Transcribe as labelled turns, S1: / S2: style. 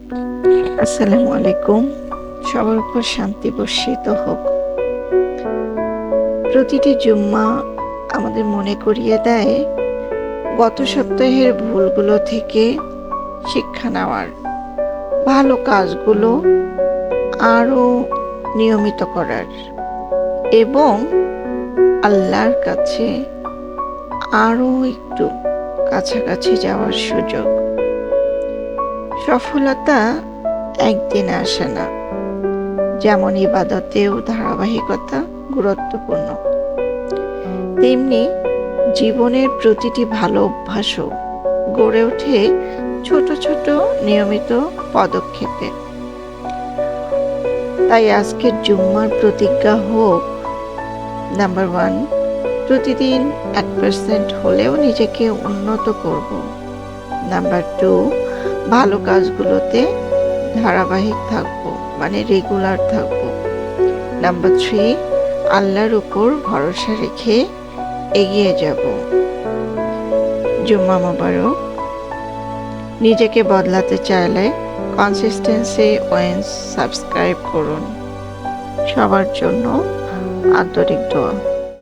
S1: আসসালামু আলাইকুম। সবার উপর শান্তি বর্ষিত হোক। প্রতিটি জুম্মা আমাদের মনে করিয়ে দেয় গত সপ্তাহের ভুলগুলো থেকে শিক্ষা নেওয়ার, ভালো কাজগুলো আরও নিয়মিত করার এবং আল্লাহর কাছে আরও একটু কাছাকাছি যাওয়ার সুযোগ। সফলতা একদিনে আসে না, যেমন ইবাদতেও ধারাবাহিকতা গুরুত্বপূর্ণ, তেমনি জীবনের প্রতিটি ভালো অভ্যাসও গড়ে ওঠে ছোট ছোট নিয়মিত পদক্ষেপে। তাই আজকের জুম্মার প্রতিজ্ঞা হোক, নাম্বার 1, প্রতিদিন 1% হলেও নিজেকে উন্নত করব। নাম্বার 2, ভালো কাজগুলোতে ধারাবাহিক থাকবো, মানে রেগুলার থাকবো। নাম্বার 3, আল্লাহর উপর ভরসা রেখে এগিয়ে যাব। জুম্মা মোবারক। নিজেকে বদলাতে চাইলে কনসিস্টেন্সি ওয়েন্স সাবস্ক্রাইব করুন। সবার জন্য আন্তরিক দোয়া।